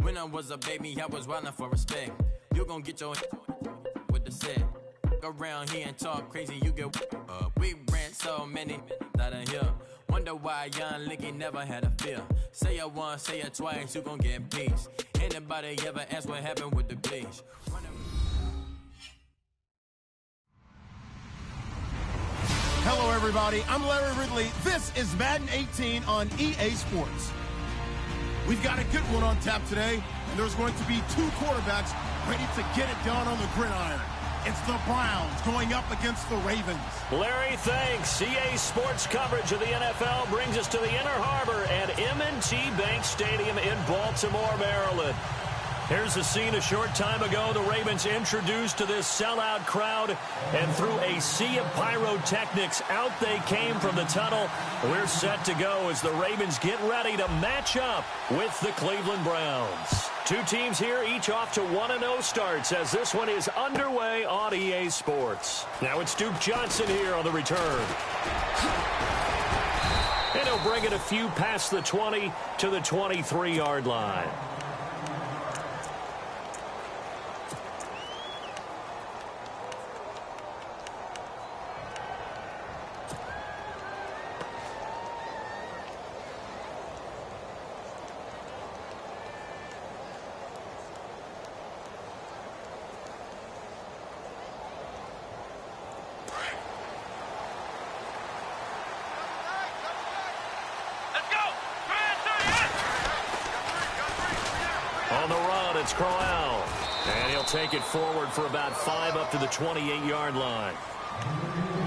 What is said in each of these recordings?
When I was a baby, I was wildin' for respect. You gon' get your with the set. Go around here and talk crazy, you get we ran so many out of here. Wonder why young Licky never had a fear. Say it once, say it twice, you gon' get peace. Anybody ever ask what happened with the bleach? Hello, everybody. I'm Larry Ridley. This is Madden 18 on EA Sports. We've got a good one on tap today, and there's going to be two quarterbacks ready to get it done on the gridiron. It's the Browns going up against the Ravens. Larry, thanks. EA Sports coverage of the NFL brings us to the Inner Harbor at M&T Bank Stadium in Baltimore, Maryland. Here's the scene a short time ago. The Ravens introduced to this sellout crowd, and through a sea of pyrotechnics, out they came from the tunnel. We're set to go as the Ravens get ready to match up with the Cleveland Browns. Two teams here, each off to 1-0 starts as this one is underway on EA Sports. Now it's Duke Johnson here on the return. And he'll bring it a few past the 20 to the 23-yard line. On the run, it's Crowell. And he'll take it forward for about 5 up to the 28-yard line.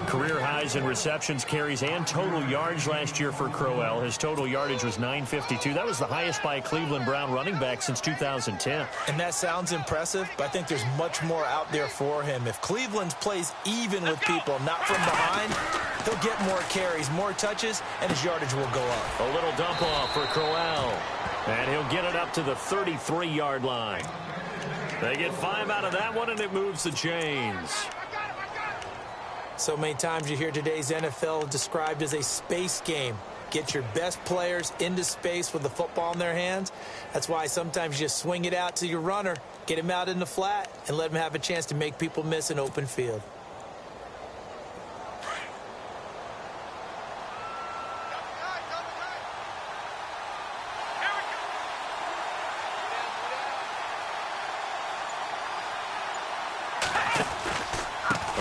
Career highs in receptions, carries, and total yards last year for Crowell. His total yardage was 952. That was the highest by a Cleveland Brown running back since 2010. And that sounds impressive, but I think there's much more out there for him. If Cleveland plays even with people, not from behind, he'll get more carries, more touches, and his yardage will go up. A little dump off for Crowell. And he'll get it up to the 33-yard line. They get 5 out of that one, and it moves the chains. So many times you hear today's NFL described as a space game. Get your best players into space with the football in their hands. That's why sometimes you just swing it out to your runner, get him out in the flat, and let him have a chance to make people miss an open field.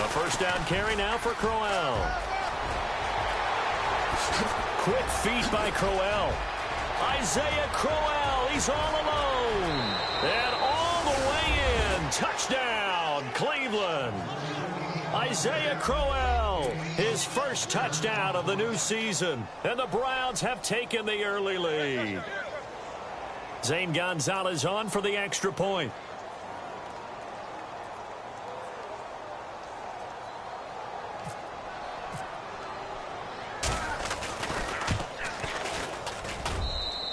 First down carry now for Crowell. Quick feet by Crowell. Isaiah Crowell, he's all alone. And all the way in. Touchdown, Cleveland. Isaiah Crowell, his first touchdown of the new season. And the Browns have taken the early lead. Zane Gonzalez on for the extra point.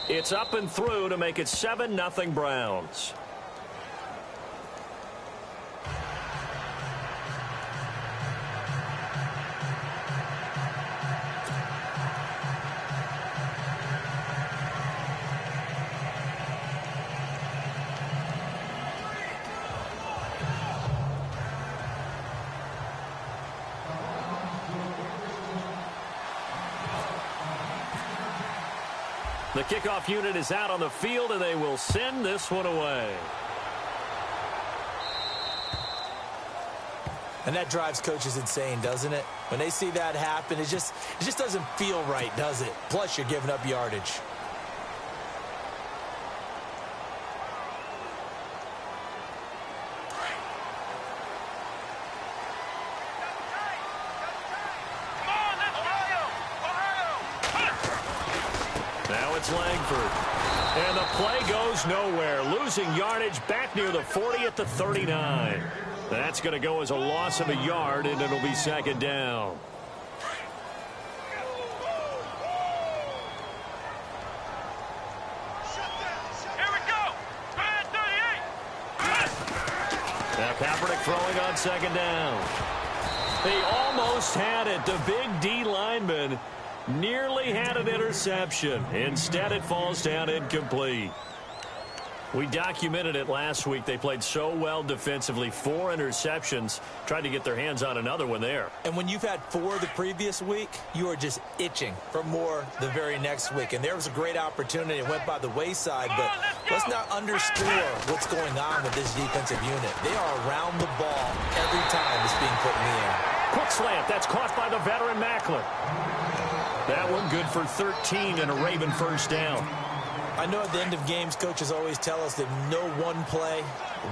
It's up and through to make it 7-0 Browns. The kickoff unit is out on the field, and they will send this one away. And that drives coaches insane, doesn't it? When they see that happen, it just doesn't feel right, does it? Plus, you're giving up yardage. Langford. And the play goes nowhere. Losing yardage back near the 40 at the 39. That's going to go as a loss of a yard, and it'll be second down. Here we go. Bad 38. Now Kaepernick throwing on second down. They almost had it. The big D lineman nearly had an interception. Instead, it falls down incomplete. We documented it last week. They played so well defensively. 4 interceptions. Tried to get their hands on another one there. And when you've had 4 the previous week, you are just itching for more the very next week. And there was a great opportunity. It went by the wayside, but let's not underscore what's going on with this defensive unit. They are around the ball every time it's being put in the air. Quick slant. That's caught by the veteran Macklin. That one good for 13 and a Raven first down. I know at the end of games, coaches always tell us that no one play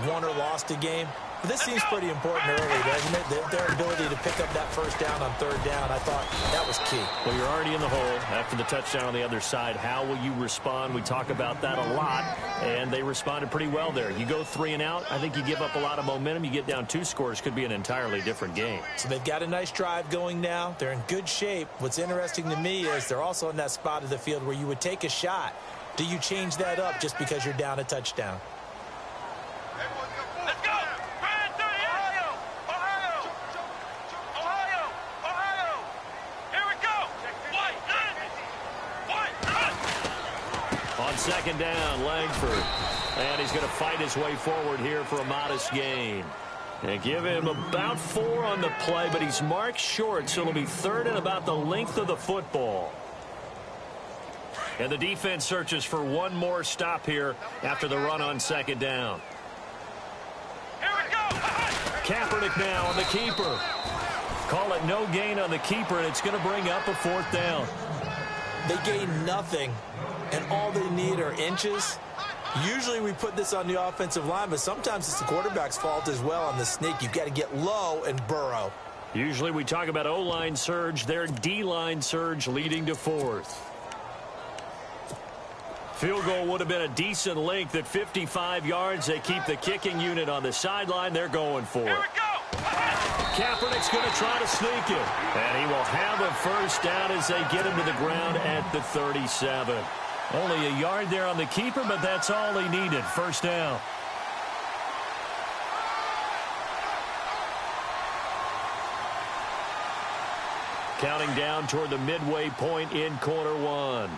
won or lost a game. But this seems pretty important early, doesn't it? Their ability to pick up that first down on 3rd down, I thought that was key. Well, you're already in the hole after the touchdown on the other side. How will you respond? We talk about that a lot, and they responded pretty well there. You go 3 and out, I think you give up a lot of momentum. You get down 2 scores, could be an entirely different game. So they've got a nice drive going now. They're in good shape. What's interesting to me is they're also in that spot of the field where you would take a shot. Do you change that up just because you're down a touchdown? Let's go! Ohio! Ohio! Ohio! Here we go! On 2nd down, Langford. And he's going to fight his way forward here for a modest gain. And give him about 4 on the play, but he's marked short, so it'll be 3rd and about the length of the football. And the defense searches for one more stop here after the run on 2nd down. Here we go! Kaepernick now on the keeper. Call it no gain on the keeper, and it's going to bring up a 4th down. They gain nothing, and all they need are inches. Usually we put this on the offensive line, but sometimes it's the quarterback's fault as well on the sneak. You've got to get low and burrow. Usually we talk about O-line surge. Their D-line surge leading to 4th. Field goal would have been a decent length at 55 yards. They keep the kicking unit on the sideline. They're going for it. Here we go! Kaepernick's going to try to sneak it. And he will have a first down as they get him to the ground at the 37. Only a yard there on the keeper, but that's all he needed. First down. Counting down toward the midway point in quarter 1.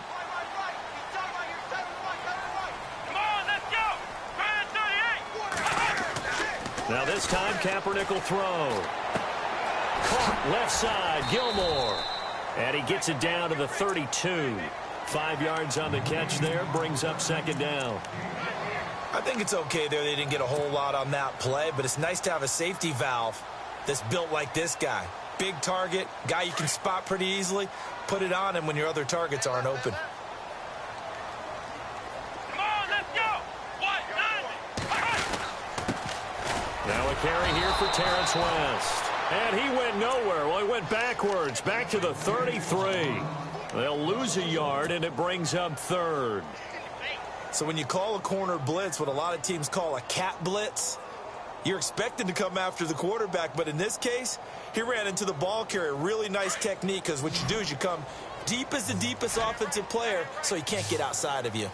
Now this time, Kaepernick will throw. Caught left side, Gilmore. And he gets it down to the 32. 5 yards on the catch there, brings up 2nd down. I think it's okay there. They didn't get a whole lot on that play, but it's nice to have a safety valve that's built like this guy. Big target, guy you can spot pretty easily. Put it on him when your other targets aren't open. Now a carry here for Terrence West. And he went nowhere. Well, he went backwards, back to the 33. They'll lose a yard, and it brings up 3rd. So when you call a corner blitz, what a lot of teams call a cat blitz, you're expected to come after the quarterback. But in this case, he ran into the ball carrier. Really nice technique, because what you do is you come deep as the deepest offensive player, so he can't get outside of you.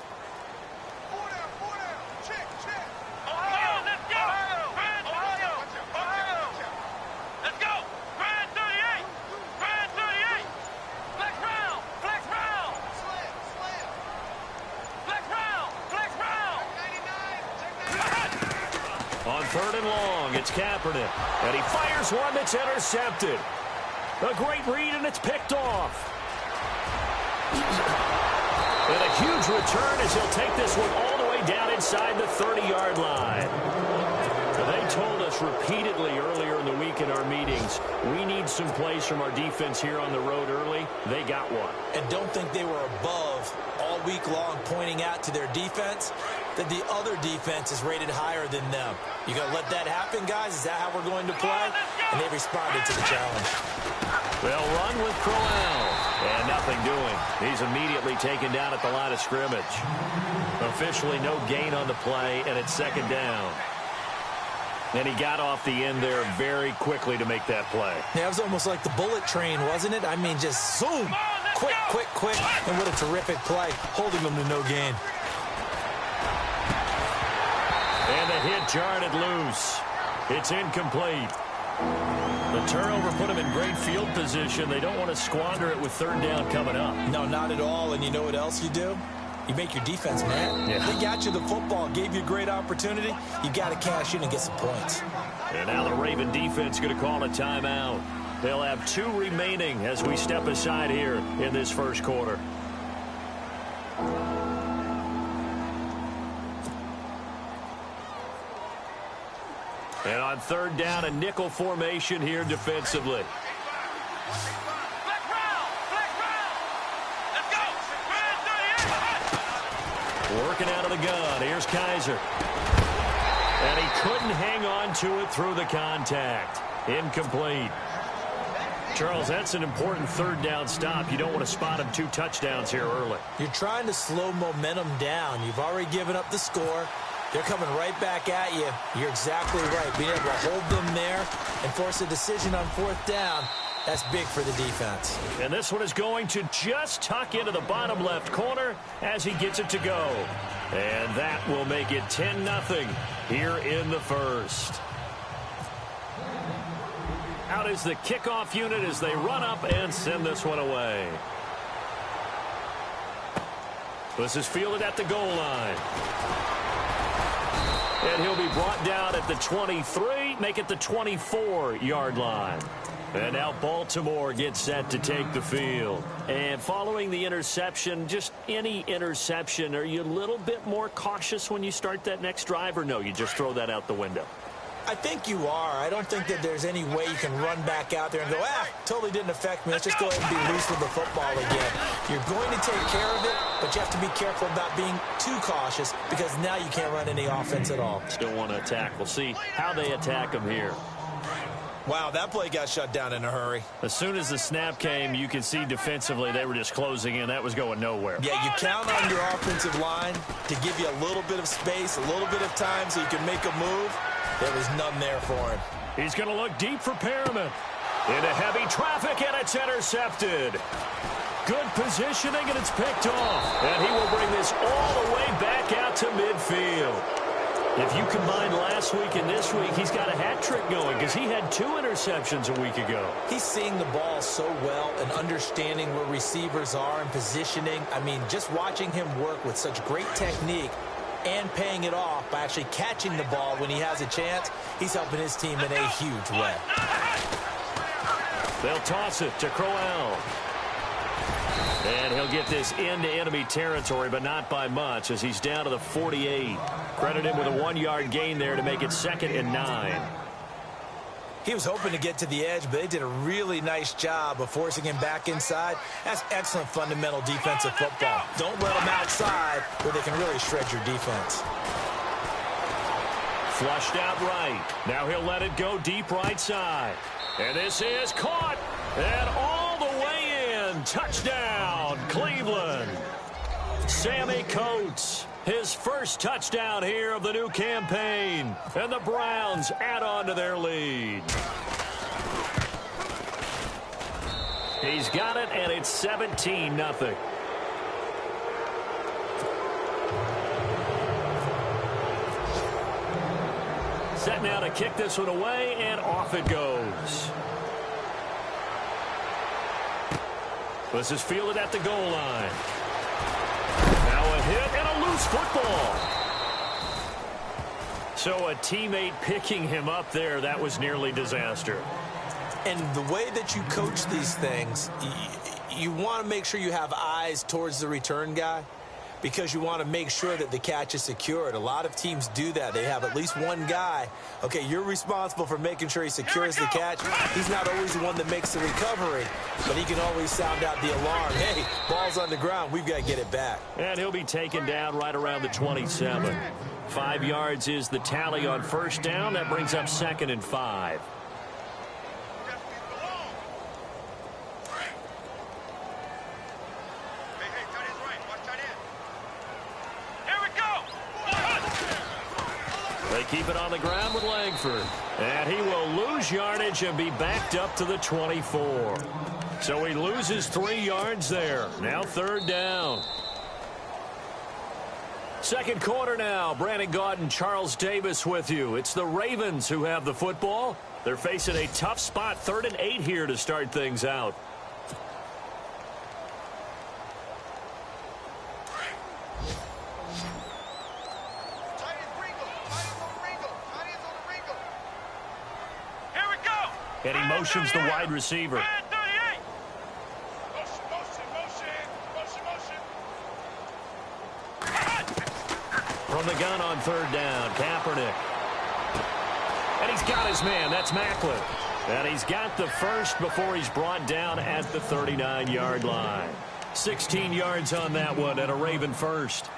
On 3rd and long, it's Kaepernick. And he fires one that's intercepted. A great read, and it's picked off. And a huge return as he'll take this one all the way down inside the 30-yard line. They told us repeatedly earlier in the week in our meetings, we need some plays from our defense here on the road early. They got one. And don't think they were above all week long pointing out to their defense that the other defense is rated higher than them. You going to let that happen, guys? Is that how we're going to play? And they responded to the challenge. They'll run with Crowell. And nothing doing. He's immediately taken down at the line of scrimmage. Officially no gain on the play, and it's 2nd down. And he got off the end there very quickly to make that play. Yeah, it was almost like the bullet train, wasn't it? I mean, just zoom. Quick, quick, quick. And what a terrific play, holding them to no gain. And the hit jarred it loose. It's incomplete. The turnover put them in great field position. They don't want to squander it with 3rd down coming up. No, not at all. And you know what else you do? You make your defense mad. Yeah. They got you the football, gave you a great opportunity. You got to cash in and get some points. And now the Raven defense going to call a timeout. They'll have 2 remaining as we step aside here in this first quarter. And on third down, a nickel formation here defensively. Black round! Let's go! Working out of the gun. Here's Kaiser. And he couldn't hang on to it through the contact. Incomplete. Charles, that's an important third down stop. You don't want to spot him 2 touchdowns here early. You're trying to slow momentum down. You've already given up the score. They're coming right back at you. You're exactly right. Being able to hold them there and force a decision on 4th down, that's big for the defense. And this one is going to just tuck into the bottom left corner as he gets it to go. And that will make it 10-0 here in the first. Out is the kickoff unit as they run up and send this one away. This is fielded at the goal line. And he'll be brought down at the 23, make it the 24-yard line. And now Baltimore gets set to take the field. And following the interception, just any interception, are you a little bit more cautious when you start that next drive, or no, you just throw that out the window? I think you are. I don't think that there's any way you can run back out there and go, totally didn't affect me. Let's just go ahead and be loose with the football again. You're going to take care of it, but you have to be careful about being too cautious because now you can't run any offense at all. Still want to attack. We'll see how they attack him here. Wow, that play got shut down in a hurry. As soon as the snap came, you can see defensively they were just closing in. That was going nowhere. Yeah, you count on your offensive line to give you a little bit of space, a little bit of time so you can make a move. There was none there for him. He's going to look deep for Perriman. Into heavy traffic, and it's intercepted. Good positioning, and it's picked off. And he will bring this all the way back out to midfield. If you combine last week and this week, he's got a hat trick going because he had 2 interceptions a week ago. He's seeing the ball so well and understanding where receivers are and positioning. I mean, just watching him work with such great technique and paying it off by actually catching the ball when he has a chance, he's helping his team in a huge way. They'll toss it to Crowell. And he'll get this into enemy territory, but not by much as he's down to the 48. Credit him with a 1-yard gain there to make it 2nd and 9. He was hoping to get to the edge, but they did a really nice job of forcing him back inside. That's excellent fundamental defensive football. Don't let him outside where they can really shred your defense. Flushed out right. Now he'll let it go deep right side. And this is caught. And all the way in. Touchdown, Cleveland. Sammy Coates. His first touchdown here of the new campaign. And the Browns add on to their lead. He's got it, and it's 17-0. Set now to kick this one away, and off it goes. This is fielded at the goal line. Now a hit and a loose football. So a teammate picking him up there, that was nearly disaster. And the way that you coach these things, you want to make sure you have eyes towards the return guy because you want to make sure that the catch is secured. A lot of teams do that. They have at least one guy. Okay, you're responsible for making sure he secures the catch. He's not always the one that makes the recovery, but he can always sound out the alarm. Hey, ball's on the ground. We've got to get it back. And he'll be taken down right around the 27. 5 yards is the tally on first down. That brings up 2nd and 5. They keep it on the ground with Langford. And he will lose yardage and be backed up to the 24. So he loses 3 yards there. Now 3rd down. Second quarter now. Brandon Gaudin, Charles Davis with you. It's the Ravens who have the football. They're facing a tough spot. 3rd and 8 here to start things out. And he motions the wide receiver. From the gun on third down, Kaepernick. And he's got his man. That's Macklin. And he's got the first before he's brought down at the 39-yard line. 16 yards on that one and a Raven first.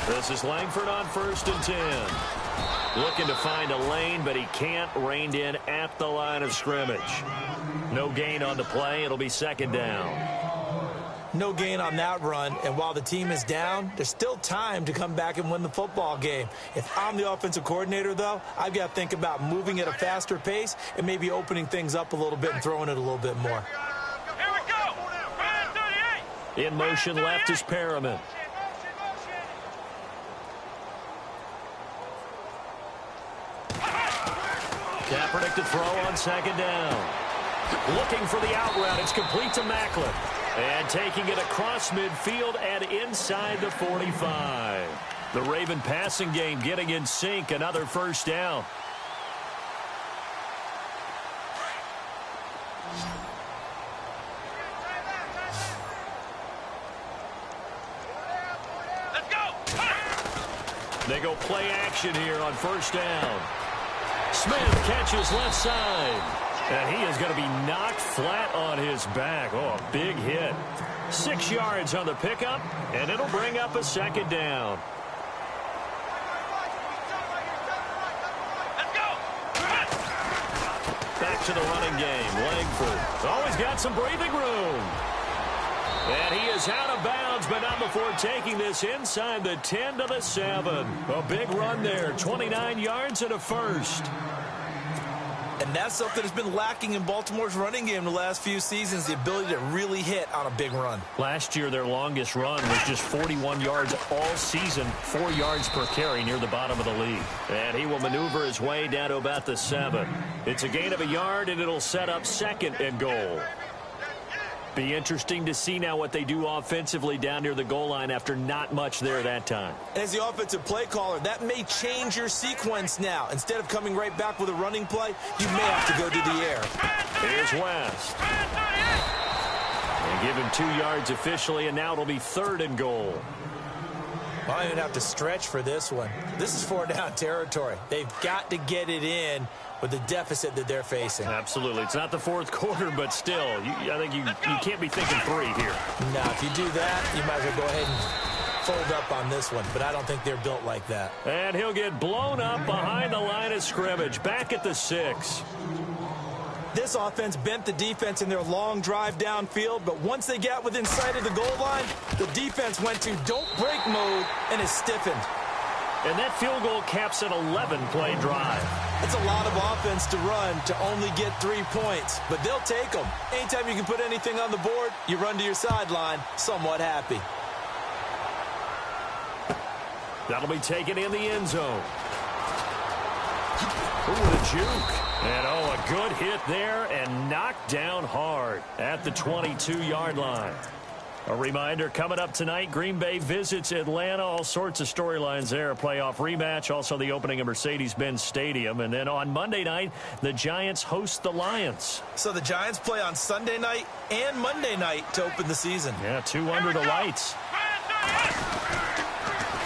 This is Langford on 1st and 10. Looking to find a lane, but he can't. Reined in at the line of scrimmage. No gain on the play. It'll be 2nd down. No gain on that run, and while the team is down, there's still time to come back and win the football game. If I'm the offensive coordinator, though, I've got to think about moving at a faster pace and maybe opening things up a little bit and throwing it a little bit more. Here we go. In motion left is Perriman. Kaepernick to throw on 2nd down. Looking for the out route. It's complete to Macklin. And taking it across midfield and inside the 45. The Raven passing game getting in sync. Another 1st down. Let's go. They go play action here on 1st down. Smith catches left side. And he is going to be knocked flat on his back. Oh, a big hit. 6 yards on the pickup, and it'll bring up a 2nd down. Let's go. Back to the running game. Langford always got some breathing room. And he is out of bounds, but not before taking this inside the 10 to the 7. A big run there. 29 yards and a first. And that's something that's been lacking in Baltimore's running game the last few seasons, the ability to really hit on a big run. Last year, their longest run was just 41 yards all season, 4 yards per carry near the bottom of the league. And he will maneuver his way down to about the 7. It's a gain of a yard, and it'll set up 2nd and goal. Be interesting to see now what they do offensively down near the goal line after not much there that time. As the offensive play caller, that may change your sequence now. Instead of coming right back with a running play, you may have to go to the air. Here's West. And give him 2 yards officially, and now it'll be 3rd and goal. I don't even have to stretch for this one. This is 4-down territory. They've got to get it in with the deficit that they're facing. Absolutely. It's not the 4th quarter, but still, I think you can't be thinking 3 here. No, if you do that, you might as well go ahead and fold up on this one, but I don't think they're built like that. And he'll get blown up behind the line of scrimmage, back at the 6. This offense bent the defense in their long drive downfield, but once they got within sight of the goal line, the defense went to don't break mode and is stiffened. And that field goal caps an 11-play drive. It's a lot of offense to run to only get 3 points, but they'll take them. Anytime you can put anything on the board, you run to your sideline somewhat happy. That'll be taken in the end zone. Ooh, the juke. And, oh, a good hit there and knocked down hard at the 22-yard line. A reminder, coming up tonight, Green Bay visits Atlanta. All sorts of storylines there. A playoff rematch, also the opening of Mercedes-Benz Stadium. And then on Monday night, the Giants host the Lions. So the Giants play on Sunday night and Monday night to open the season. Yeah, 2 under the lights.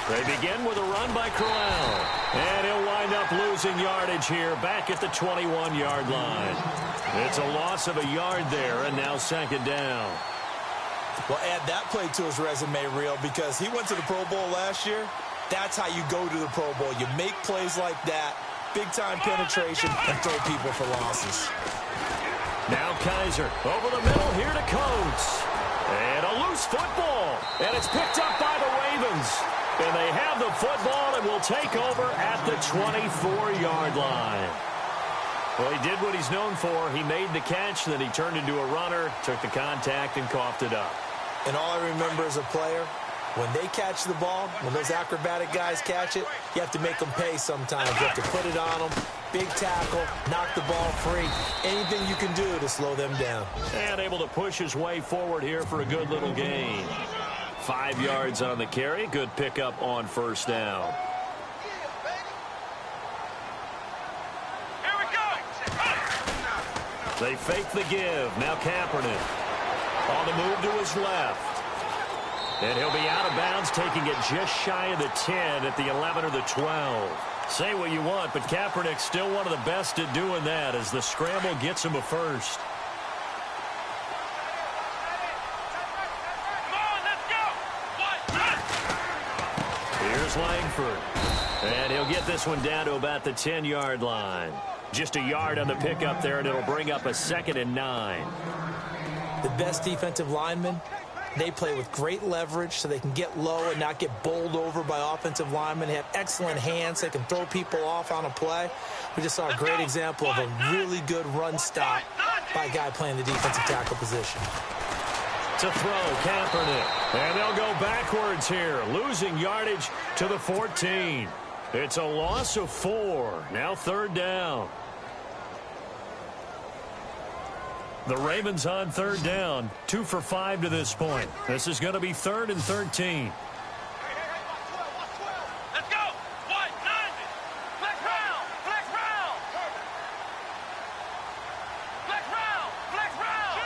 They begin with a run by Crowell. And he'll wind up losing yardage here back at the 21-yard line. It's a loss of a yard there, and now 2nd down. Well, add that play to his resume reel because he went to the Pro Bowl last year. That's how you go to the Pro Bowl. You make plays like that, big-time penetration, and throw people for losses. Now Kaiser over the middle here to Coates. And a loose football. And it's picked up by the Ravens. And they have the football and will take over at the 24-yard line. Well, he did what he's known for. He made the catch, then he turned into a runner, took the contact, and coughed it up. And all I remember as a player, when they catch the ball, when those acrobatic guys catch it, you have to make them pay sometimes. You have to put it on them. big tackle, knock the ball free. Anything you can do to slow them down. And able to push his way forward here for a good little gain. 5 yards on the carry. Good pickup on first down. Here we go. They fake the give. Now Kaepernick on the move to his left. And he'll be out of bounds, taking it just shy of the 10 at the 11 or the 12. Say what you want, but Kaepernick's still one of the best at doing that as the scramble gets him a first. Come on, let's go. Here's Langford. And he'll get this one down to about the 10-yard line. Just a yard on the pickup there, and it'll bring up a 2nd and 9. The best defensive linemen, they play with great leverage so they can get low and not get bowled over by offensive linemen. They have excellent hands. They can throw people off on a play. We just saw a great example of a really good run stop by a guy playing the defensive tackle position. To throw, Kaepernick. And they'll go backwards here, losing yardage to the 14. It's a loss of 4. Now 3rd down. The Ravens on 3rd down, 2 for 5 to this point. This is going to be 3rd and 13. Let's go. What? 90. Flex round. Flex round. Flex round. Flex round.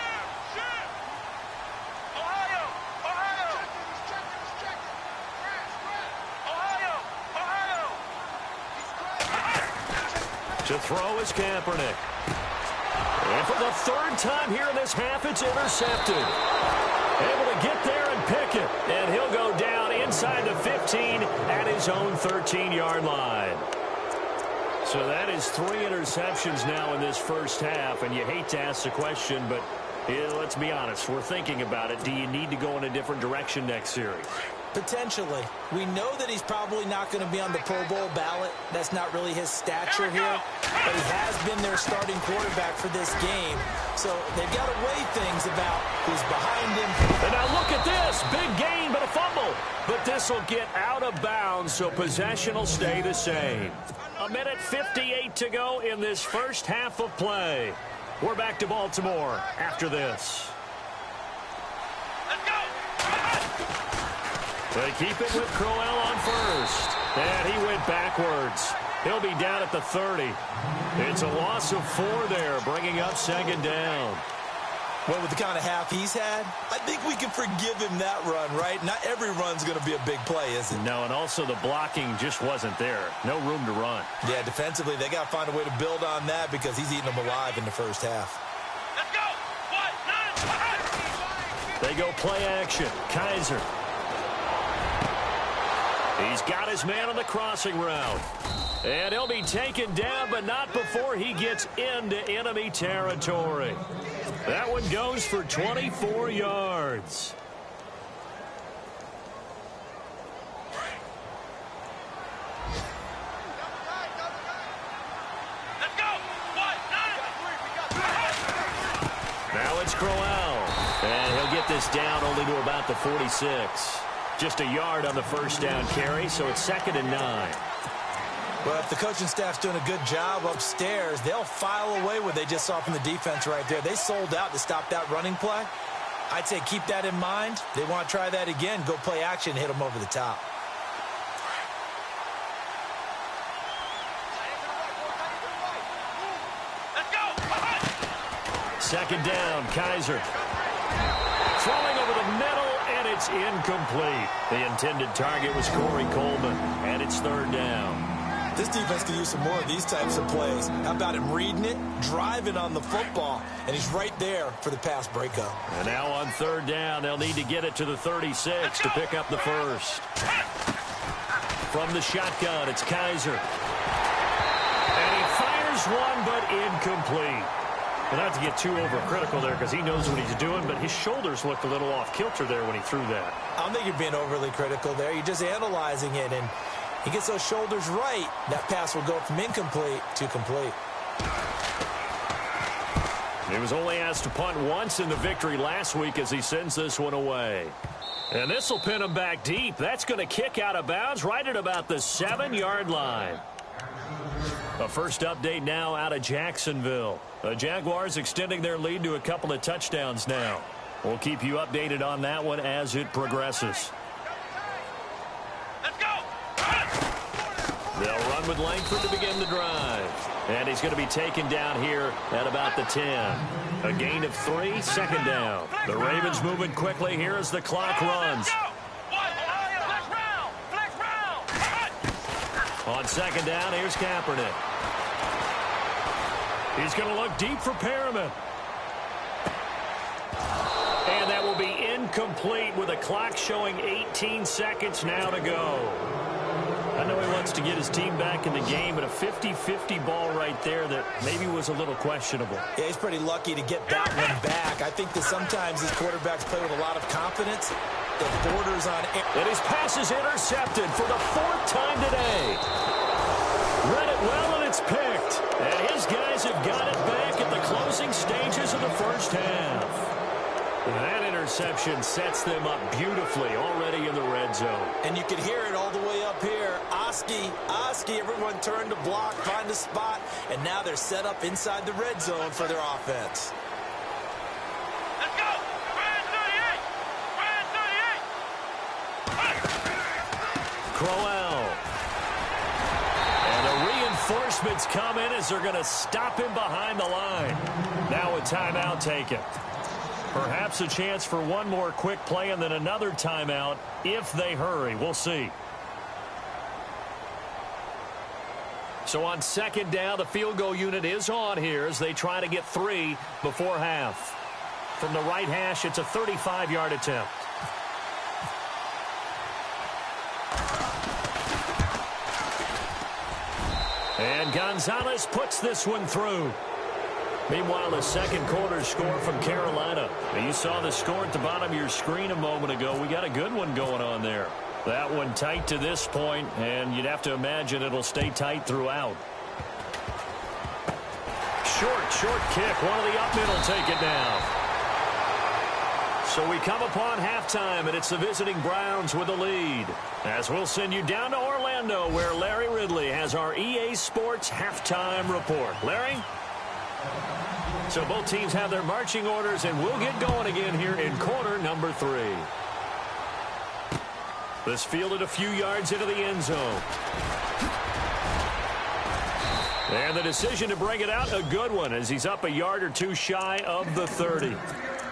Ohio. Ohio. Ohio. To throw is Kaepernick. And for the 3rd time here in this half, it's intercepted. Able to get there and pick it. And he'll go down inside the 15 at his own 13-yard line. So that is 3 interceptions now in this first half. And you hate to ask the question, but let's be honest. We're thinking about it. Do you need to go in a different direction next series? Potentially. We know that he's probably not going to be on the Pro Bowl ballot. That's not really his stature here. But he has been their starting quarterback for this game. So they've got to weigh things about who's behind him. And now look at this. Big gain, but a fumble. But this will get out of bounds, so possession will stay the same. 1:58 to go in this first half of play. We're back to Baltimore after this. Let's go. They keep it with Crowell on first. And he went backwards. He'll be down at the 30. It's a loss of 4 there, bringing up 2nd down. Well, with the kind of half he's had, I think we can forgive him that run, right? Not every run's going to be a big play, is it? No, and also the blocking just wasn't there. No room to run. Yeah, defensively, they got to find a way to build on that because he's eating them alive in the first half. Let's go. What? 9. They go play action. Kaiser. He's got his man on the crossing route. And he'll be taken down, but not before he gets into enemy territory. That one goes for 24 yards. Let's go. What? 9. Now it's Crowell. And he'll get this down only to about the 46. Just a yard on the first down carry, so it's 2nd and 9. Well, if the coaching staff's doing a good job upstairs, they'll file away what they just saw from the defense right there. They sold out to stop that running play. I'd say keep that in mind. They want to try that again. Go play action, hit them over the top. Let's go. 2nd down, Kaiser. Throwing over the middle, and it's incomplete. The intended target was Corey Coleman, and it's 3rd down. This defense can use some more of these types of plays. How about him reading it, driving on the football, and he's right there for the pass breakup. And now on 3rd down, they'll need to get it to the 36 to pick up the first. From the shotgun, it's Kaiser. And he fires one, but incomplete. And not to get too overcritical there because he knows what he's doing, but his shoulders looked a little off kilter there when he threw that. I don't think you're being overly critical there. You're just analyzing it, and he gets those shoulders right. That pass will go from incomplete to complete. He was only asked to punt once in the victory last week as he sends this one away. And this will pin him back deep. That's going to kick out of bounds right at about the 7-yard line. A first update now out of Jacksonville. The Jaguars extending their lead to a couple of touchdowns now. We'll keep you updated on that one as it progresses. Let's go. They'll run with Langford to begin the drive. And he's going to be taken down here at about the 10. A gain of 3, second down. The Ravens moving quickly here as the clock runs. On second down, here's Kaepernick. He's going to look deep for Perriman. And that will be incomplete with a clock showing 18 seconds now to go. I know he wants to get his team back in the game, but a 50-50 ball right there that maybe was a little questionable. Yeah, he's pretty lucky to get that one back. I think that sometimes these quarterbacks play with a lot of confidence. The borders on... And his pass is intercepted for the 4th time today. Read it well, and it's picked. And his guys have got it back at the closing stages of the first half. That interception sets them up beautifully already in the red zone. And you can hear it all the way up here. Oski, everyone turned to block, find a spot, and now they're set up inside the red zone for their offense. Let's go. Brand 38. Crowell. And the reinforcements come in as they're going to stop him behind the line. Now a timeout taken. Perhaps a chance for one more quick play and then another timeout if they hurry. We'll see. So on second down, the field goal unit is on here as they try to get 3 before half. From the right hash, it's a 35-yard attempt. And Gonzalez puts this one through. Meanwhile, the second quarter score from Carolina. Now, you saw the score at the bottom of your screen a moment ago. We got a good one going on there. That one tight to this point, and you'd have to imagine it'll stay tight throughout. Short kick. One of the up middle take it down. So we come upon halftime, and it's the visiting Browns with the lead. As we'll send you down to Orlando, where Larry Ridley has our EA Sports halftime report. Larry? So both teams have their marching orders, and we'll get going again here in quarter number 3. This fielded a few yards into the end zone. And the decision to bring it out, a good one, as he's up a yard or two shy of the 30.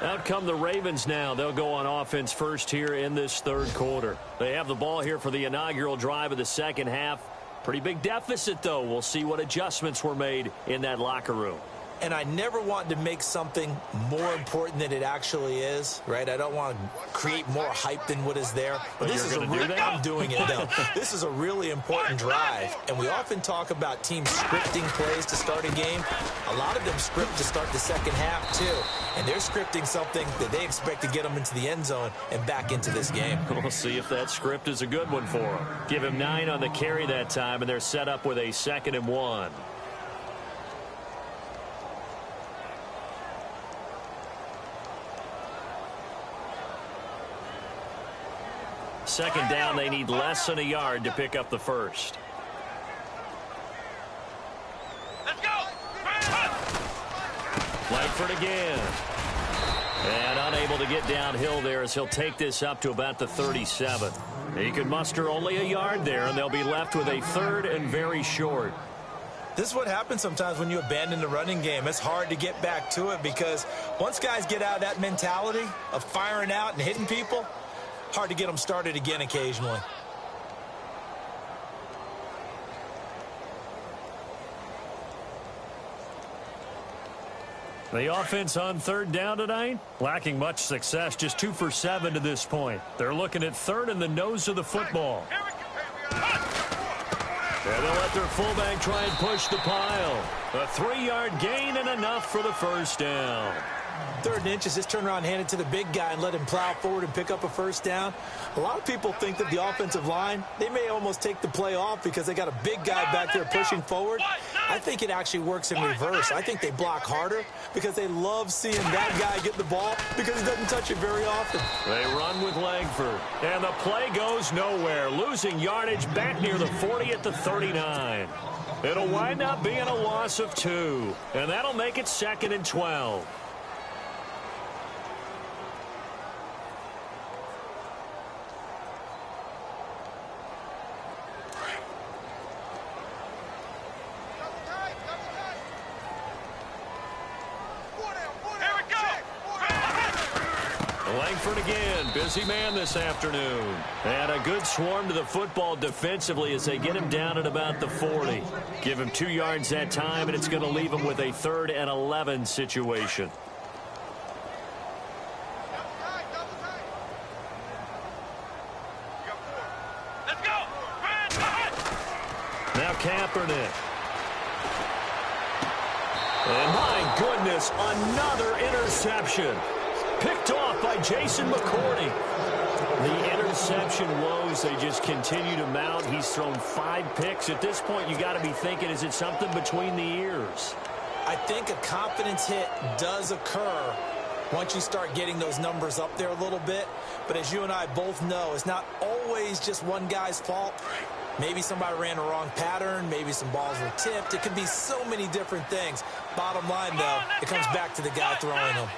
Out come the Ravens now. They'll go on offense first here in this third quarter. They have the ball here for the inaugural drive of the second half. Pretty big deficit, though. We'll see what adjustments were made in that locker room. And I never want to make something more important than it actually is, right? I don't want to create more hype than what is there. But this is you're going to do that? I'm doing it, though. This is a really important drive. And we often talk about teams scripting plays to start a game. A lot of them script to start the second half, too. And they're scripting something that they expect to get them into the end zone and back into this game. We'll see if that script is a good one for them. Give him 9 on the carry that time, and they're set up with a 2nd and 1. Second down, they need less than a yard to pick up the first. Let's go. Langford again. And unable to get downhill there as he'll take this up to about the 37. He can muster only a yard there, and they'll be left with a 3rd and very short. This is what happens sometimes when you abandon the running game. It's hard to get back to it because once guys get out of that mentality of firing out and hitting people, hard to get them started again occasionally. The offense on 3rd down tonight, lacking much success, just 2 for 7 to this point. They're looking at 3rd and the nose of the football. And they'll let their fullback try and push the pile. A 3-yard gain and enough for the first down. 3rd and inches, just turn around and hand it to the big guy and let him plow forward and pick up a first down. A lot of people think that the offensive line, they may almost take the play off because they got a big guy back there pushing forward. I think it actually works in reverse. I think they block harder because they love seeing that guy get the ball because he doesn't touch it very often. They run with Langford, and the play goes nowhere, losing yardage back near the 40 at the 39. It'll wind up being a loss of 2, and that'll make it 2nd and 12. Langford again, busy man this afternoon. And a good swarm to the football defensively as they get him down at about the 40. Give him 2 yards that time, and it's going to leave him with a 3rd and 11 situation. Let's go. Now Kaepernick. And my goodness, another interception. Picked off by Jason McCourty. The interception woes, they just continue to mount. He's thrown 5 picks. At this point, you got to be thinking, is it something between the ears? I think a confidence hit does occur once you start getting those numbers up there a little bit. But as you and I both know, it's not always just one guy's fault. Maybe somebody ran a wrong pattern. Maybe some balls were tipped. It could be so many different things. Bottom line, though, it comes back to the guy throwing them.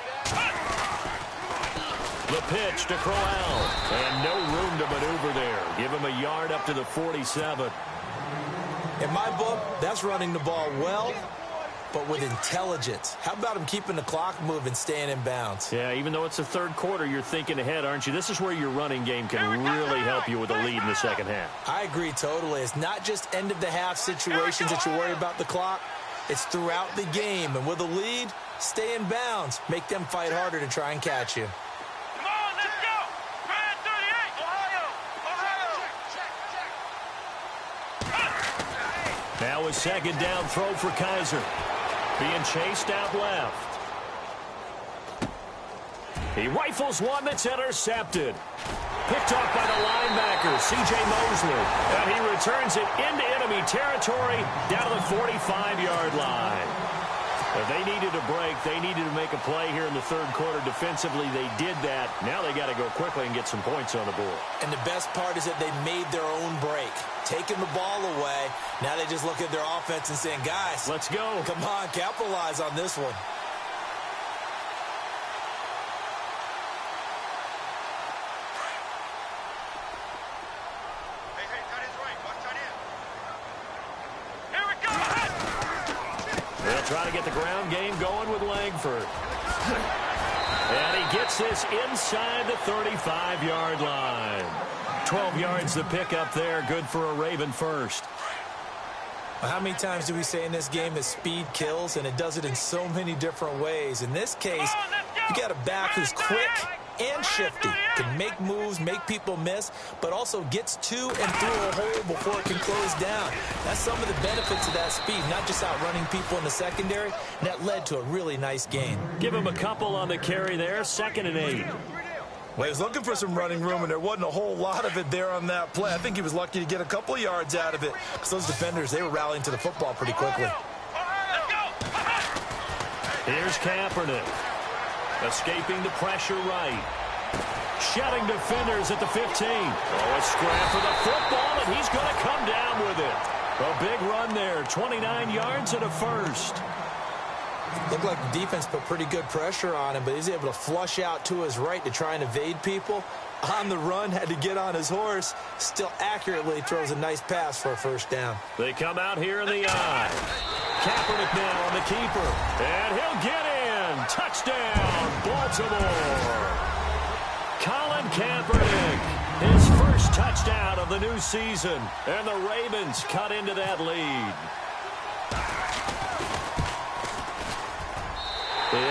The pitch to Crowell. And no room to maneuver there. Give him a yard up to the 47. In my book, that's running the ball well, but with intelligence. How about him keeping the clock moving, staying in bounds? Yeah, even though it's the 3rd quarter, you're thinking ahead, aren't you? This is where your running game can really help you with a lead in the 2nd half. I agree totally. It's not just end-of-the-half situations that you worry about the clock. It's throughout the game. And with a lead, stay in bounds. Make them fight harder to try and catch you. Come on, let's go. Brad 38. Ohio. Now a 2nd down throw for Kaiser. Being chased out left. He rifles one that's intercepted. Picked off by the linebacker, C.J. Mosley. And he returns it into enemy territory down to the 45-yard line. They needed a break. They needed to make a play here in the 3rd quarter. Defensively, they did that. Now they got to go quickly and get some points on the board. And the best part is that they made their own break. Taking the ball away. Now they just look at their offense and saying, guys, let's go. Come on, capitalize on this one. Hey, tight end's right. Watch tight end. Here we go. They'll try to get the ground game going with Langford. And he gets this inside the 35-yard line. 12 yards to pick up there. Good for a Raven first. Well, how many times do we say in this game that speed kills, and it does it in so many different ways? In this case, you got a back who's quick and shifty, can make moves, make people miss, but also gets to and through a hole before it can close down. That's some of the benefits of that speed, not just outrunning people in the secondary, and that led to a really nice gain. Give him a couple on the carry there, 2nd and 8. Well, he was looking for some running room, and there wasn't a whole lot of it there on that play. I think he was lucky to get a couple of yards out of it, because those defenders, they were rallying to the football pretty quickly. Here's Kaepernick. Escaping the pressure right. Shedding defenders at the 15. Oh, a scrap for the football, and he's going to come down with it. A big run there, 29 yards and a first. Looked like the defense put pretty good pressure on him, but he's able to flush out to his right to try and evade people. On the run, had to get on his horse. Still accurately throws a nice pass for a 1st down. They come out here in the eye. Kaepernick now on the keeper. And he'll get in. Touchdown, Baltimore. Colin Kaepernick, his first touchdown of the new season. And the Ravens cut into that lead.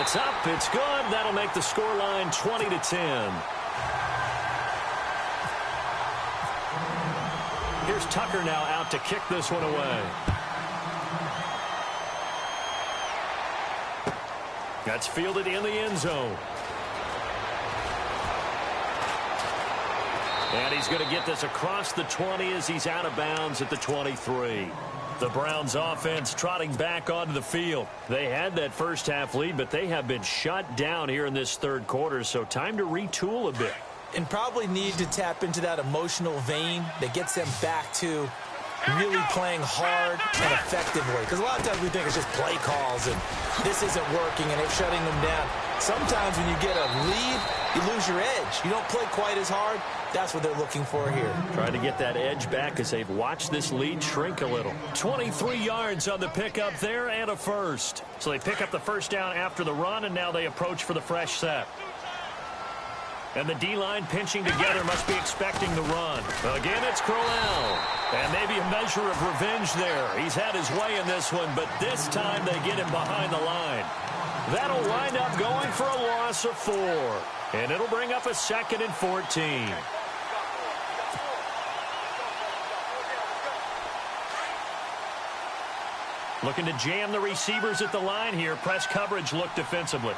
It's up, it's good. That'll make the scoreline 20-10. Here's Tucker now out to kick this one away. That's fielded in the end zone. And he's going to get this across the 20 as he's out of bounds at the 23. The Browns offense trotting back onto the field. They had that 1st half lead, but they have been shut down here in this 3rd quarter, so time to retool a bit. And probably need to tap into that emotional vein that gets them back to really playing hard and effectively. Because a lot of times we think it's just play calls and this isn't working and they're shutting them down. Sometimes when you get a lead, you lose your edge. You don't play quite as hard. That's what they're looking for here. Trying to get that edge back as they've watched this lead shrink a little. 23 yards on the pickup there and a first. So they pick up the first down after the run, and now they approach for the fresh set. And the D-line pinching together must be expecting the run. Again, it's Crowell. And maybe a measure of revenge there. He's had his way in this one, but this time they get him behind the line. That'll wind up going for a loss of 4. And it'll bring up a 2nd and 14. Looking to jam the receivers at the line here. Press coverage look defensively.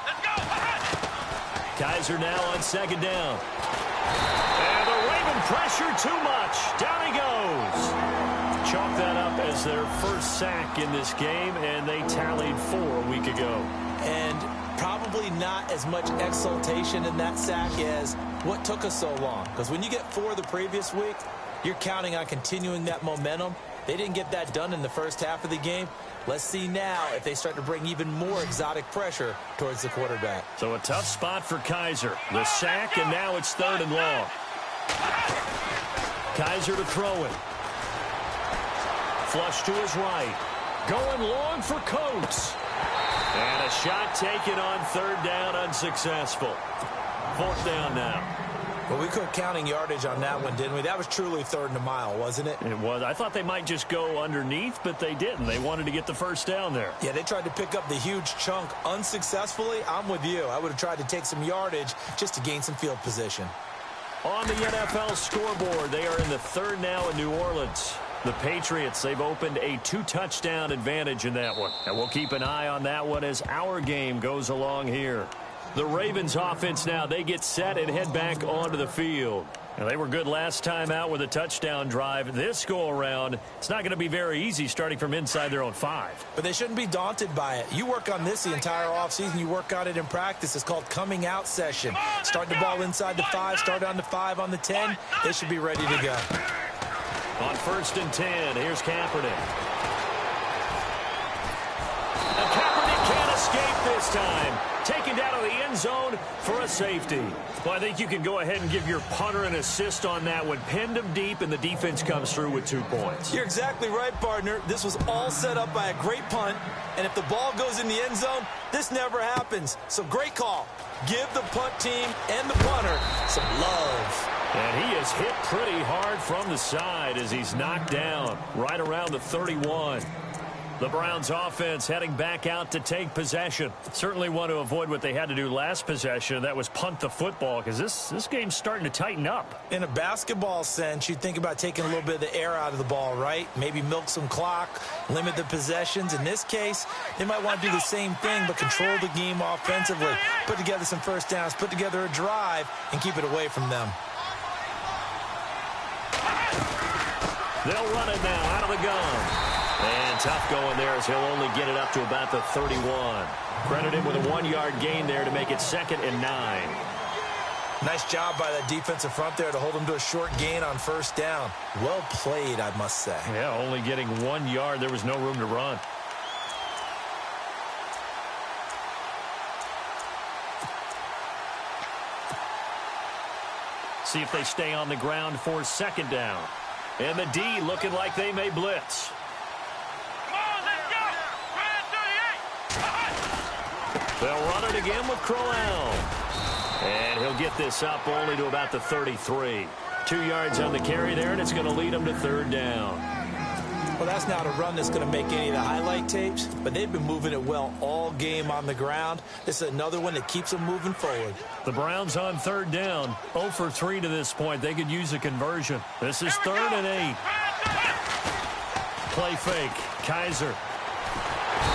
Kaiser now on 2nd down. And the Raven pressure too much. Down he goes. Chalk that up as their first sack in this game, and they tallied 4 a week ago. And probably not as much exultation in that sack as what took us so long. Because when you get 4 the previous week, you're counting on continuing that momentum. They didn't get that done in the first half of the game. Let's see now if they start to bring even more exotic pressure towards the quarterback. So a tough spot for Kaiser. The sack, and now it's 3rd and long. Kaiser to throw it. Flush to his right. Going long for Coates. And a shot taken on 3rd down, unsuccessful. 4th down now. Well, we quit counting yardage on that one, didn't we? That was truly 3rd and a mile, wasn't it? It was. I thought they might just go underneath, but they didn't. They wanted to get the first down there. Yeah, they tried to pick up the huge chunk unsuccessfully. I'm with you. I would have tried to take some yardage just to gain some field position. On the NFL scoreboard, they are in the 3rd now in New Orleans. The Patriots, they've opened a 2-touchdown advantage in that one. And we'll keep an eye on that one as our game goes along here. The Ravens offense now, they get set and head back onto the field. And they were good last time out with a touchdown drive. This go-around, it's not going to be very easy starting from inside their own 5. But they shouldn't be daunted by it. You work on this the entire offseason. You work on it in practice. It's called coming out session. Start the ball inside the 5, start on the 5 on the 10. They should be ready to go. On 1st and 10, here's Kaepernick. And Kaepernick can't escape this time. Taken down to the end zone for a safety. Well, I think you can go ahead and give your punter an assist on that one. Pinned him deep, and the defense comes through with 2 points. You're exactly right, partner. This was all set up by a great punt, and if the ball goes in the end zone, this never happens. So great call. Give the punt team and the punter some love. And he is hit pretty hard from the side as he's knocked down right around the 31. The Browns offense heading back out to take possession. Certainly want to avoid what they had to do last possession. That was punt the football, because this game's starting to tighten up. In a basketball sense, you think about taking a little bit of the air out of the ball, right? Maybe milk some clock, limit the possessions. In this case, they might want to do the same thing, but control the game offensively. Put together some first downs, put together a drive, and keep it away from them. They'll run it now out of the gun. And tough going there as he'll only get it up to about the 31. Credit him with a 1-yard gain there to make it 2nd and 9. Nice job by that defensive front there to hold him to a short gain on 1st down. Well played, I must say. Yeah, only getting 1 yard. There was no room to run. See if they stay on the ground for 2nd down. And the D looking like they may blitz. They'll run it again with Crowell. And he'll get this up only to about the 33. 2 yards on the carry there, and it's going to lead them to 3rd down. Well, that's not a run that's going to make any of the highlight tapes, but they've been moving it well all game on the ground. This is another one that keeps them moving forward. The Browns on 3rd down, 0 for 3 to this point. They could use a conversion. This is 3rd and 8. Play fake. Kaiser.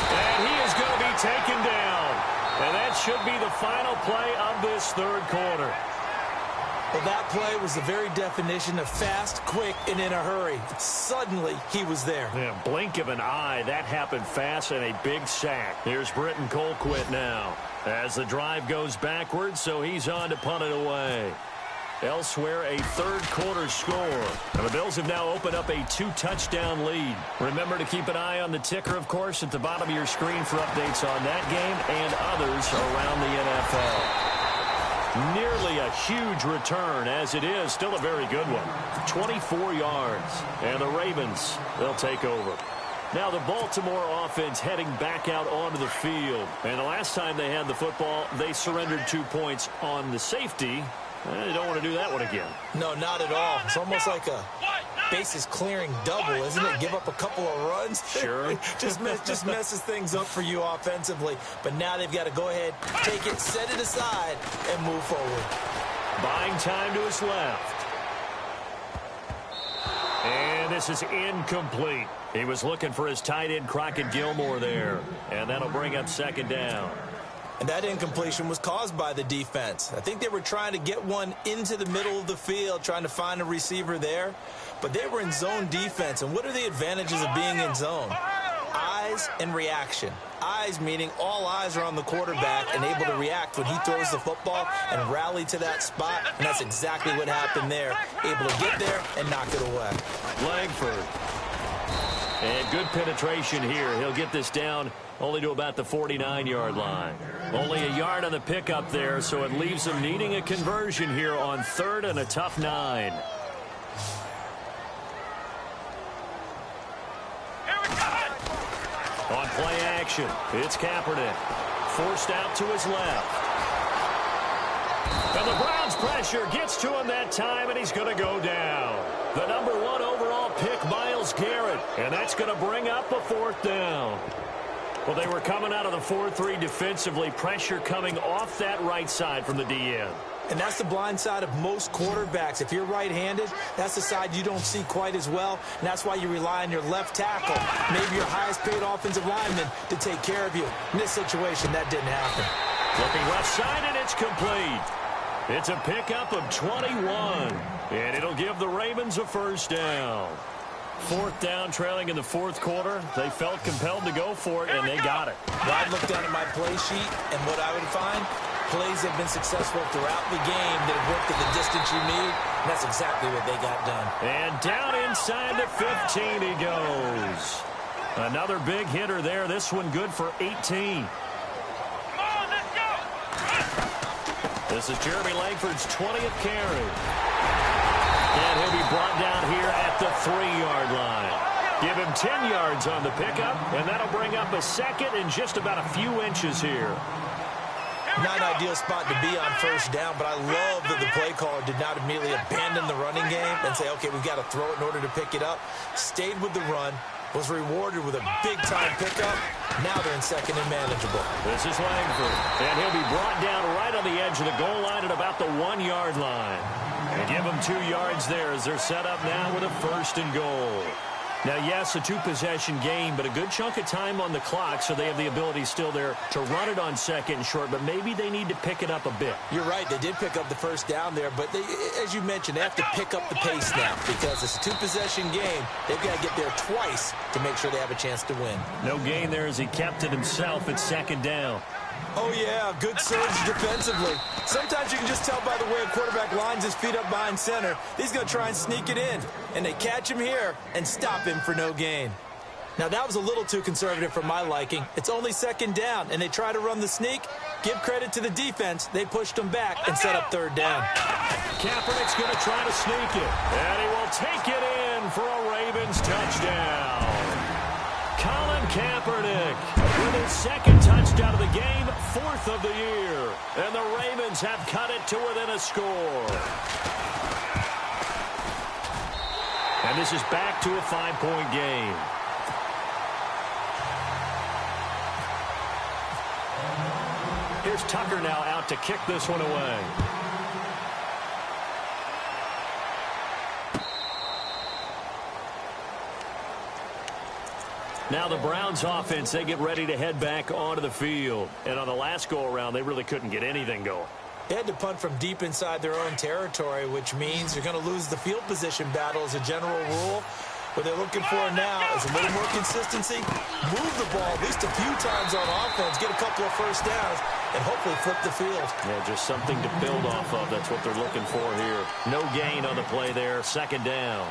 And he is going to be taken down. And that should be the final play of this 3rd quarter. Well, that play was the very definition of fast, quick, and in a hurry. Suddenly, he was there. Yeah, blink of an eye. That happened fast and a big sack. Here's Britton Colquitt now as the drive goes backwards, so he's on to punt it away. Elsewhere, a third-quarter score. And the Bills have now opened up a 2-touchdown lead. Remember to keep an eye on the ticker, of course, at the bottom of your screen for updates on that game and others around the NFL. Nearly a huge return, as it is still a very good one. 24 yards. And the Ravens, they'll take over. Now the Baltimore offense heading back out onto the field. And the last time they had the football, they surrendered 2 points on the safety. They don't want to do that one again. No, not at all. It's almost like a bases clearing double, isn't it? Give up a couple of runs. Sure. just messes things up for you offensively. But now they've got to go ahead, take it, set it aside, and move forward. Buying time to his left. And this is incomplete. He was looking for his tight end, Crockett Gilmore, there. And that'll bring up second down. And that incompletion was caused by the defense. I think they were trying to get one into the middle of the field, trying to find a receiver there. But they were in zone defense. And what are the advantages of being in zone? Eyes and reaction. Eyes meaning all eyes are on the quarterback and able to react when he throws the football and rally to that spot. And that's exactly what happened there. Able to get there and knock it away. Langford. And good penetration here. He'll get this down only to about the 49-yard line. Only a yard on the pickup there, so it leaves them needing a conversion here on 3rd and a tough 9. On play action, it's Kaepernick. Forced out to his left. And the Browns pressure gets to him that time, and he's going to go down. The #1 overall pick, Myles Garrett. And that's going to bring up a 4th down. Well, they were coming out of the 4-3 defensively. Pressure coming off that right side from the DN. And that's the blind side of most quarterbacks. If you're right-handed, that's the side you don't see quite as well. And that's why you rely on your left tackle, maybe your highest-paid offensive lineman, to take care of you. In this situation, that didn't happen. Looking left side, and it's complete. It's a pickup of 21. And it'll give the Ravens a 1st down. 4th down, trailing in the 4th quarter. They felt compelled to go for it, and they got it. Well, I'd look down at my play sheet, and what I would find, plays have been successful throughout the game that have worked at the distance you need, and that's exactly what they got done. And down inside the 15 he goes. Another big hitter there. This one good for 18. Come on, let's go. This is Jeremy Langford's 20th carry. And he'll be brought down here at the 3-yard line. Give him 10 yards on the pickup, and that'll bring up a 2nd and just about a few inches here. Not an ideal spot to be on 1st down, but I love that the play caller did not immediately abandon the running game and say, okay, we've got to throw it in order to pick it up. Stayed with the run, was rewarded with a big-time pickup. Now they're in 2nd and manageable. This is Langford, and he'll be brought down right on the edge of the goal line at about the 1-yard line. And give them 2 yards there as they're set up now with a 1st and goal. Now, yes, a 2-possession game, but a good chunk of time on the clock, so they have the ability still there to run it on 2nd and short, but maybe they need to pick it up a bit. You're right. They did pick up the 1st down there, but they, as you mentioned, they have to pick up the pace now because it's a 2-possession game. They've got to get there twice to make sure they have a chance to win. No gain there as he kept it himself at 2nd down. Oh, yeah, good surge defensively. Sometimes you can just tell by the way a quarterback lines his feet up behind center. He's going to try and sneak it in, and they catch him here and stop him for no gain. Now, that was a little too conservative for my liking. It's only 2nd down, and they try to run the sneak. Give credit to the defense. They pushed them back and set up 3rd down. Kaepernick's going to try to sneak it, and he will take it in for a Ravens touchdown. Colin Kaepernick with his 2nd touchdown of the game, 4th of the year. And the Ravens have cut it to within a score. And this is back to a 5-point game. Here's Tucker now out to kick this one away. Now the Browns offense, they get ready to head back onto the field. And on the last go-around, they really couldn't get anything going. They had to punt from deep inside their own territory, which means you're going to lose the field position battle as a general rule. What they're looking for now is a little more consistency, move the ball at least a few times on offense, get a couple of 1st downs, and hopefully flip the field. Yeah, just something to build off of. That's what they're looking for here. No gain on the play there. Second down.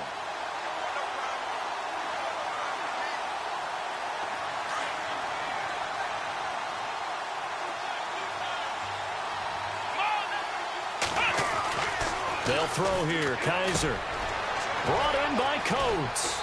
They'll throw here. Kaiser. Brought in by Coates.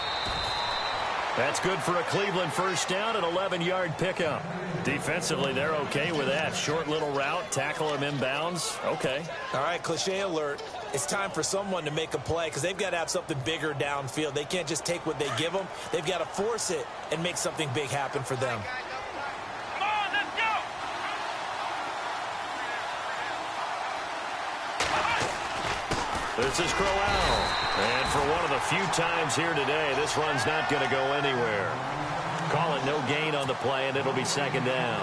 That's good for a Cleveland first down, an 11-yard pickup. Defensively, they're okay with that. Short little route, tackle him inbounds. Okay. All right, cliche alert. It's time for someone to make a play because they've got to have something bigger downfield. They can't just take what they give them. They've got to force it and make something big happen for them. Come on, let's go! This is Crowell. And for one of the few times here today, this run's not going to go anywhere. Call it no gain on the play, and it'll be second down.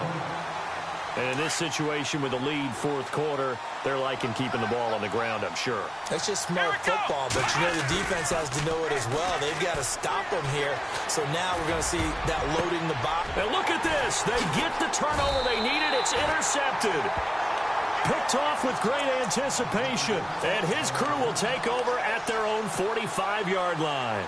And in this situation with the lead fourth quarter, they're liking keeping the ball on the ground, I'm sure. That's just smart football, but you know the defense has to know it as well. They've got to stop them here. So now we're going to see that loading the box. And look at this. They get the turnover they needed. It's intercepted. Picked off with great anticipation. And his crew will take over at their own 45-yard line.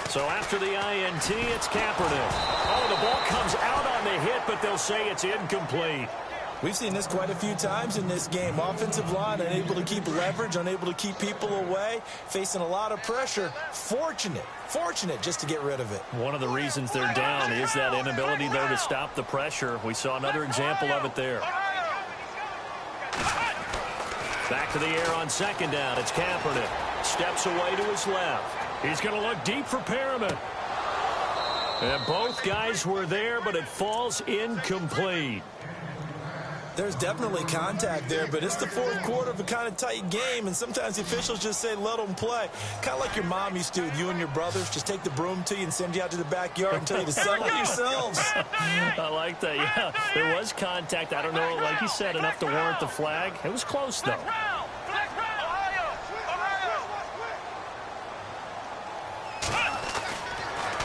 So after the INT, it's Kaepernick. Oh, the ball comes out on the hit, but they'll say it's incomplete. We've seen this quite a few times in this game. Offensive line unable to keep leverage, unable to keep people away, facing a lot of pressure. Fortunate just to get rid of it. One of the reasons they're down is that inability there to stop the pressure. We saw another example of it there. Back to the air on second down. It's Kaepernick. Steps away to his left. He's going to look deep for Perriman. And both guys were there, but it falls incomplete. There's definitely contact there, but it's the fourth quarter of a kind of tight game, and sometimes the officials just say, let them play. Kind of like your mom used to with you and your brothers. Just take the broom to you and send you out to the backyard and tell you to settle yourselves. I like that, yeah. There was contact. I don't know, like you said, enough to warrant the flag. It was close, though.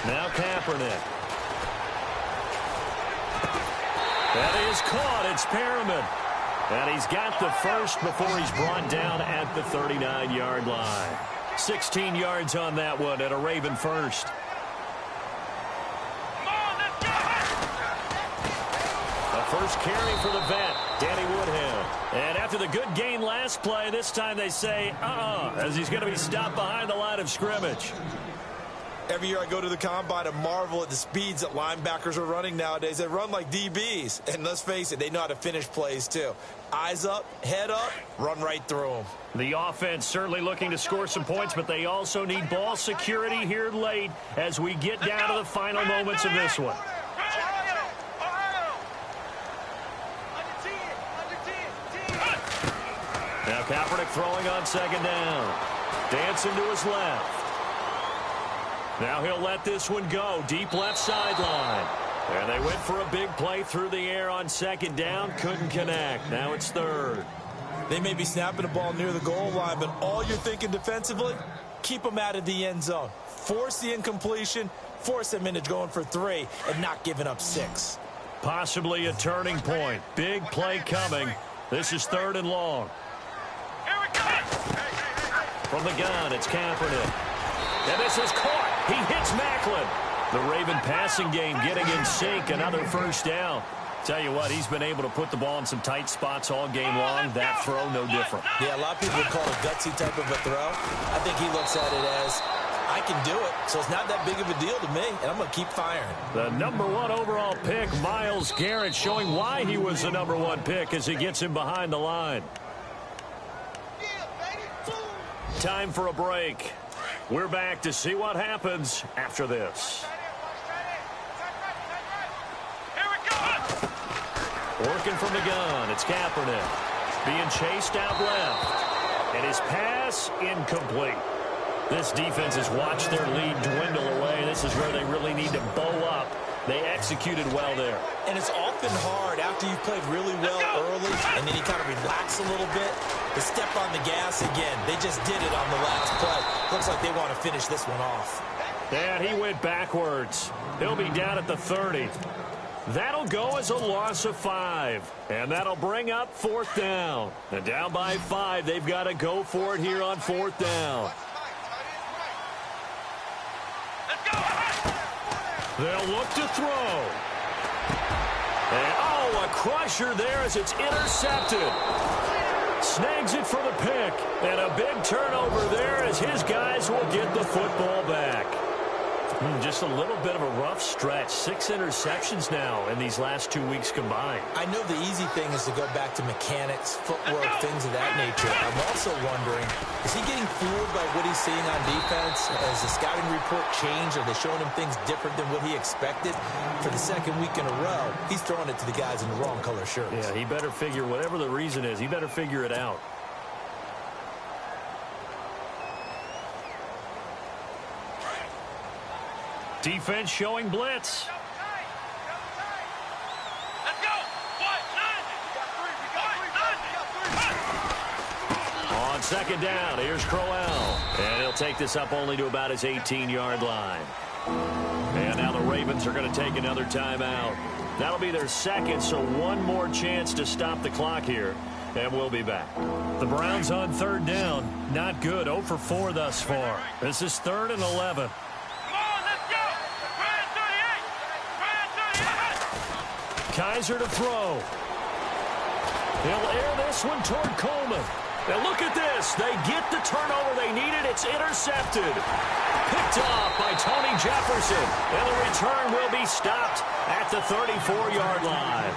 Now Kaepernick. That is caught. It's Perriman. And he's got the first before he's brought down at the 39-yard line. 16 yards on that one at a Raven first. A first carry for the vet, Danny Woodhead. And after the good gain last play, this time they say, as he's going to be stopped behind the line of scrimmage. Every year I go to the combine and marvel at the speeds that linebackers are running nowadays. They run like DBs. And let's face it, they know how to finish plays too. Eyes up, head up, run right through them. The offense certainly looking to score some points, but they also need ball security here late as we get down to the final moments of this one. Now Kaepernick throwing on second down. Dancing to his left. Now he'll let this one go. Deep left sideline. And they went for a big play through the air on second down. Couldn't connect. Now it's third. They may be snapping the ball near the goal line, but all you're thinking defensively, keep them out of the end zone. Force the incompletion, force them into going for 3, and not giving up 6. Possibly a turning point. Big play coming. This is third and long. Here we go! From the gun, it's Kaepernick. And this is caught. He hits Macklin. The Raven passing game getting in sync. Another first down. Tell you what, he's been able to put the ball in some tight spots all game long. That throw, no different. Yeah, a lot of people would call it a gutsy type of a throw. I think he looks at it as, I can do it, so it's not that big of a deal to me, and I'm going to keep firing. The #1 overall pick, Myles Garrett, showing why he was the #1 pick as he gets him behind the line. Time for a break. We're back to see what happens after this. Working from the gun, it's Kaepernick. Being chased out left. And his pass incomplete. This defense has watched their lead dwindle away. This is where they really need to bow up. They executed well there. And it's often hard after you've played really well early and then you kind of relax a little bit to step on the gas again. They just did it on the last play. Looks like they want to finish this one off. And he went backwards. He'll be down at the 30. That'll go as a loss of 5. And that'll bring up 4th down. And down by 5, they've got to go for it here on 4th down. They'll look to throw. And, oh, a crusher there as it's intercepted. Snags it for the pick. And a big turnover there as his guys will get the football back. Just a little bit of a rough stretch. 6 interceptions now in these last 2 weeks combined. I know the easy thing is to go back to mechanics, footwork, things of that nature. I'm also wondering, is he getting fooled by what he's seeing on defense? Has the scouting report changed? Are they showing him things different than what he expected? For the second week in a row, he's throwing it to the guys in the wrong color shirts. Yeah, he better figure, whatever the reason is, he better figure it out. Defense showing blitz. On second down, here's Crowell. And he'll take this up only to about his 18-yard line. And now the Ravens are going to take another timeout. That'll be their second, so one more chance to stop the clock here. And we'll be back. The Browns on 3rd down. Not good. 0 for 4 thus far. This is 3rd and 11. Kaiser to throw. He'll air this one toward Coleman. Now look at this. They get the turnover they needed. It's intercepted. Picked off by Tony Jefferson. And the return will be stopped at the 34-yard line.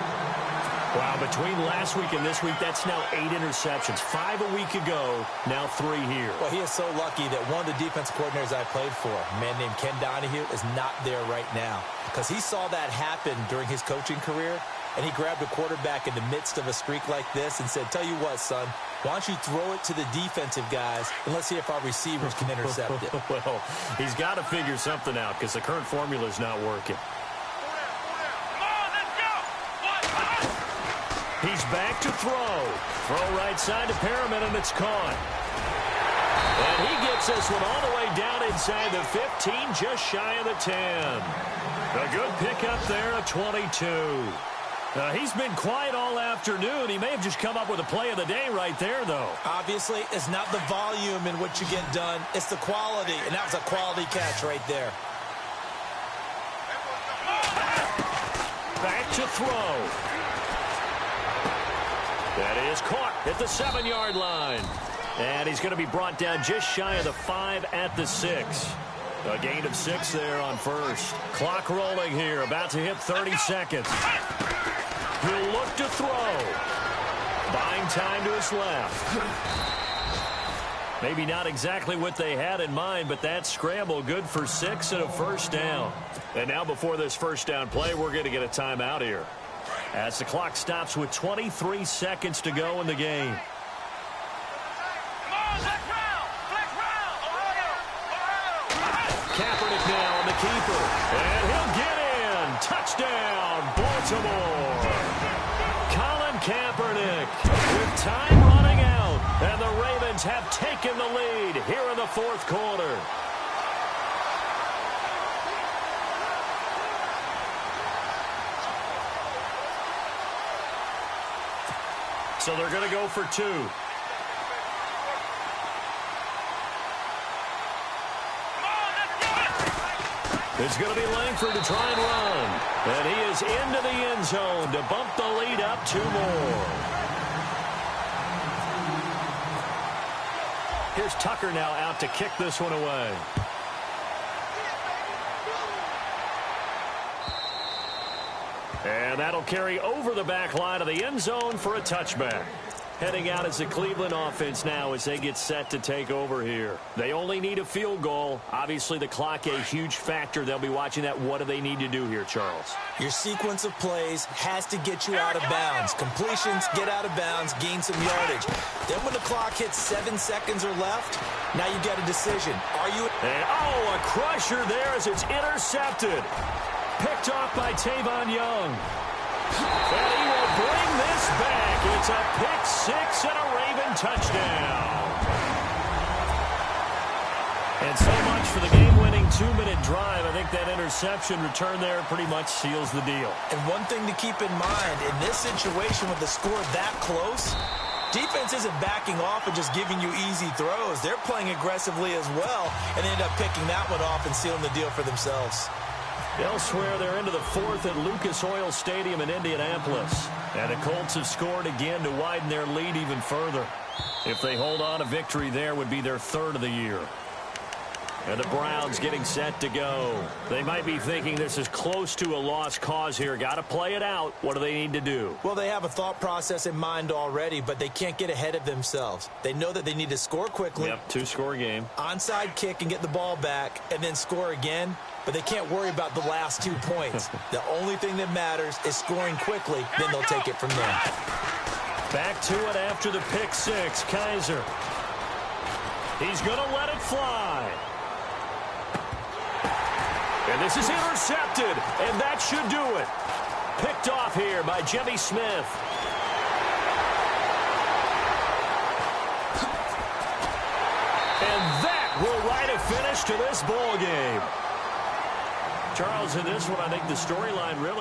Wow, between last week and this week, that's now 8 interceptions. 5 a week ago, now 3 here. Well, he is so lucky that one of the defensive coordinators I played for, a man named Ken Donahue, is not there right now. Because he saw that happen during his coaching career, and he grabbed a quarterback in the midst of a streak like this and said, tell you what, son, why don't you throw it to the defensive guys, and let's see if our receivers can intercept it. Well, he's got to figure something out because the current formula is not working. He's back to throw. Throw right side to Perriman, and it's caught. And he gets this one all the way down inside the 15, just shy of the 10. A good pickup there, a 22. He's been quiet all afternoon. He may have just come up with a play of the day right there, though. Obviously, it's not the volume in what you get done. It's the quality, and that was a quality catch right there. Back to throw. That is caught at the 7-yard line. And he's going to be brought down just shy of the 5 at the 6. A gain of 6 there on first. Clock rolling here, about to hit 30 seconds. He'll look to throw. Buying time to his left. Maybe not exactly what they had in mind, but that scramble good for 6 and a first down. And now before this first down play, we're going to get a timeout here, as the clock stops with 23 seconds to go in the game. Kaepernick now on the keeper. And he'll get in. Touchdown, Baltimore. Colin Kaepernick with time running out. And the Ravens have taken the lead here in the 4th quarter. So they're going to go for 2. It's going to be Langford to try and run. And he is into the end zone to bump the lead up 2 more. Here's Tucker now out to kick this one away. And that'll carry over the back line of the end zone for a touchback. Heading out as the Cleveland offense now as they get set to take over here. They only need a field goal. Obviously, the clock a huge factor. They'll be watching that. What do they need to do here, Charles? Your sequence of plays has to get you out of bounds. Completions, get out of bounds, gain some yardage. Then when the clock hit 7 seconds or left. Now you get a decision. Are you... And, oh, a crusher there as it's intercepted. Picked off by Tavon Young. And he will bring this back. It's a pick six and a Raven touchdown. And so much for the game-winning 2-minute drive. I think that interception return there pretty much seals the deal. And one thing to keep in mind, in this situation with the score that close, defense isn't backing off and just giving you easy throws. They're playing aggressively as well, and they end up picking that one off and sealing the deal for themselves. Elsewhere, they're into the fourth at Lucas Oil Stadium in Indianapolis. And the Colts have scored again to widen their lead even further. If they hold on, a victory there would be their third of the year. And the Browns getting set to go. They might be thinking this is close to a lost cause here. Got to play it out. What do they need to do? Well, they have a thought process in mind already, but they can't get ahead of themselves. They know that they need to score quickly. Yep, 2-score game. Onside kick and get the ball back, and then score again. But they can't worry about the last 2 points. The only thing that matters is scoring quickly. Then they'll take it from there. Back to it after the pick six. Kaiser. He's going to let it fly. And this is intercepted, and that should do it. Picked off here by Jimmy Smith. And that will write a finish to this ball game. Charles, in this one, I think the storyline really...